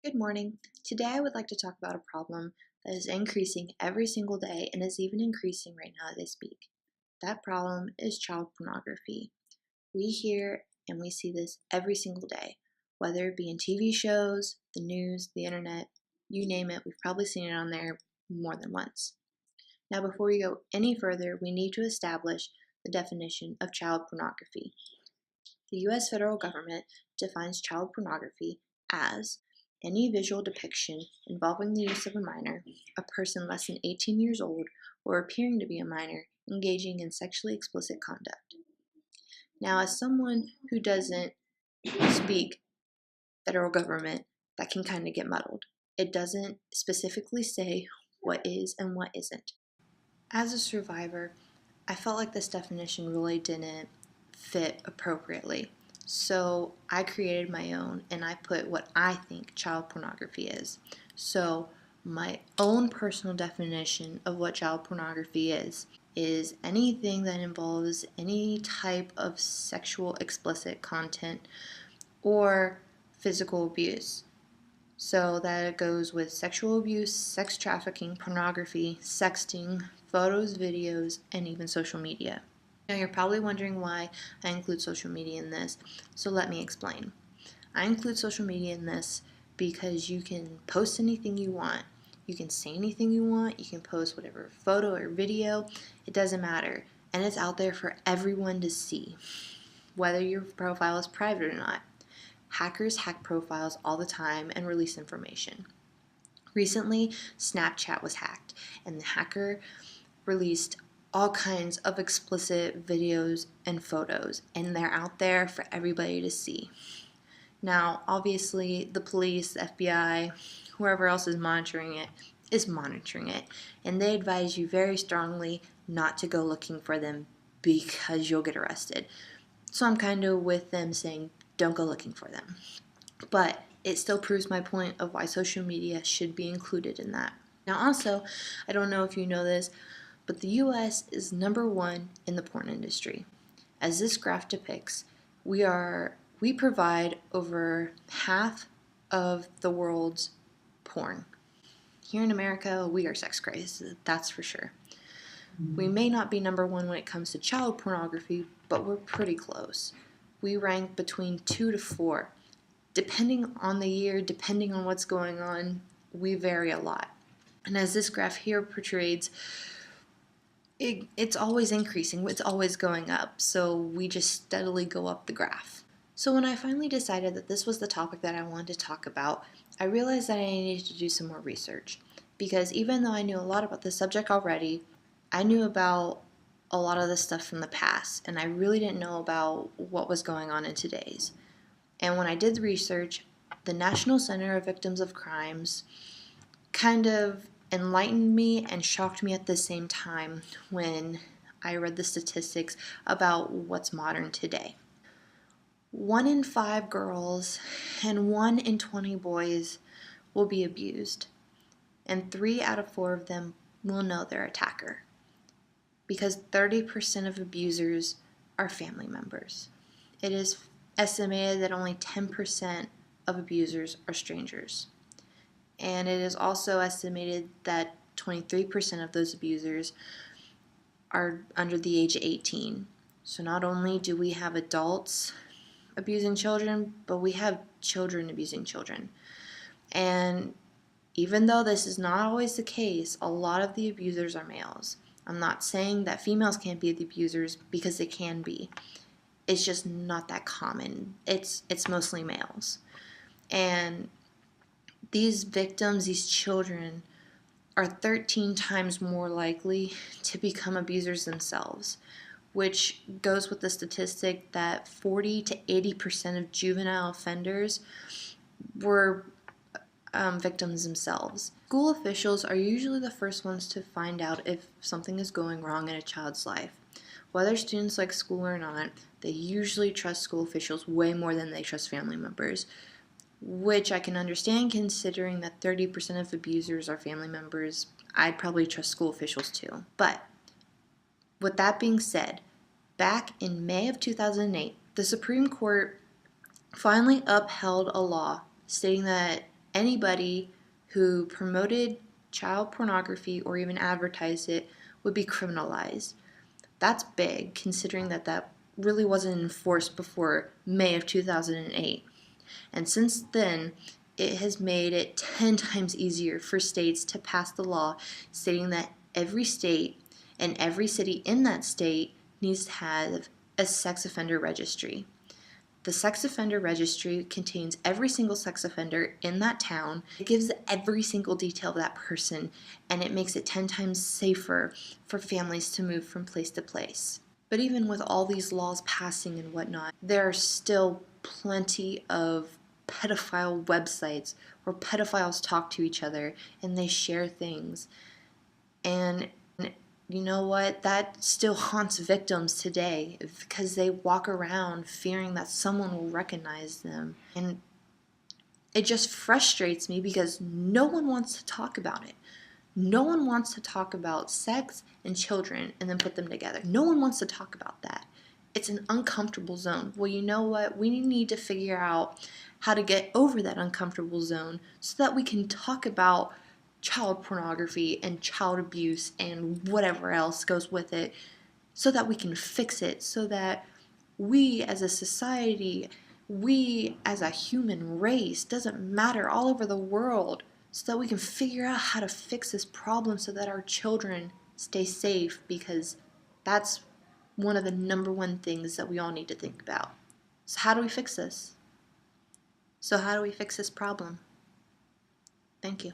Good morning. Today I would like to talk about a problem that is increasing every single day and is even increasing right now as I speak. That problem is child pornography. We hear and we see this every single day, whether it be in TV shows, the news, the internet, you name it, we've probably seen it on there more than once. Now, before we go any further, we need to establish the definition of child pornography. The U.S. federal government defines child pornography as any visual depiction involving the use of a minor, a person less than 18 years old, or appearing to be a minor, engaging in sexually explicit conduct. Now, as someone who doesn't speak federal government, that can kind of get muddled. It doesn't specifically say what is and what isn't. As a survivor, I felt like this definition really didn't fit appropriately. So I created my own and I put what I think child pornography is. So my own personal definition of what child pornography is anything that involves any type of sexual explicit content or physical abuse. So that goes with sexual abuse, sex trafficking, pornography, sexting, photos, videos, and even social media. Now you're probably wondering why I include social media in this, so let me explain. I include social media in this because you can post anything you want. You can say anything you want, you can post whatever photo or video, it doesn't matter. And it's out there for everyone to see, whether your profile is private or not. Hackers hack profiles all the time and release information. Recently, Snapchat was hacked, and the hacker released all kinds of explicit videos and photos, and they're out there for everybody to see. Now, obviously, the police, the FBI, whoever else is monitoring it, and they advise you very strongly not to go looking for them because you'll get arrested. So I'm kind of with them saying, don't go looking for them. But it still proves my point of why social media should be included in that. Now also, I don't know if you know this, but the US is #1 in the porn industry. As this graph depicts, we provide over half of the world's porn. Here in America, we are sex crazed, that's for sure. We may not be #1 when it comes to child pornography, but we're pretty close. We rank between 2 to 4. Depending on the year, depending on what's going on, we vary a lot. And as this graph here portrays, it's always increasing, it's always going up, so we just steadily go up the graph. So when I finally decided that this was the topic that I wanted to talk about, I realized that I needed to do some more research. Because even though I knew a lot about the subject already, I knew about a lot of the stuff from the past, and I really didn't know about what was going on in today's. And when I did the research, the National Center of Victims of Crimes kind of enlightened me and shocked me at the same time when I read the statistics about what's modern today. 1 in 5 girls and 1 in 20 boys will be abused, and 3 out of 4 of them will know their attacker, because 30% of abusers are family members. It is estimated that only 10% of abusers are strangers. And it is also estimated that 23% of those abusers are under the age of 18. So not only do we have adults abusing children, but we have children abusing children. And even though this is not always the case, a lot of the abusers are males. I'm not saying that females can't be the abusers, because they can be. It's just not that common. It's mostly males. And these victims, these children, are 13 times more likely to become abusers themselves, which goes with the statistic that 40 to 80% of juvenile offenders were victims themselves. School officials are usually the first ones to find out if something is going wrong in a child's life. Whether students like school or not, they usually trust school officials way more than they trust family members, which I can understand considering that 30% of abusers are family members. I'd probably trust school officials too. But with that being said, back in May of 2008, the Supreme Court finally upheld a law stating that Anybody who promoted child pornography or even advertised it would be criminalized. That's big, considering that that really wasn't enforced before May of 2008. And since then, it has made it 10 times easier for states to pass the law stating that every state and every city in that state needs to have a sex offender registry. The sex offender registry contains every single sex offender in that town. It gives every single detail of that person, and it makes it 10 times safer for families to move from place to place. But even with all these laws passing and whatnot, there are still plenty of pedophile websites where pedophiles talk to each other and they share things. And you know what? That still haunts victims today because they walk around fearing that someone will recognize them. And it just frustrates me because no one wants to talk about it. No one wants to talk about sex and children and then put them together. No one wants to talk about that. It's an uncomfortable zone. Well, you know what? We need to figure out how to get over that uncomfortable zone so that we can talk about child pornography and child abuse and whatever else goes with it so that we can fix it, so that we as a society, we as a human race, doesn't matter, all over the world, so that we can figure out how to fix this problem so that our children stay safe, because that's one of the number one things that we all need to think about. So how do we fix this? How do we fix this problem? Thank you.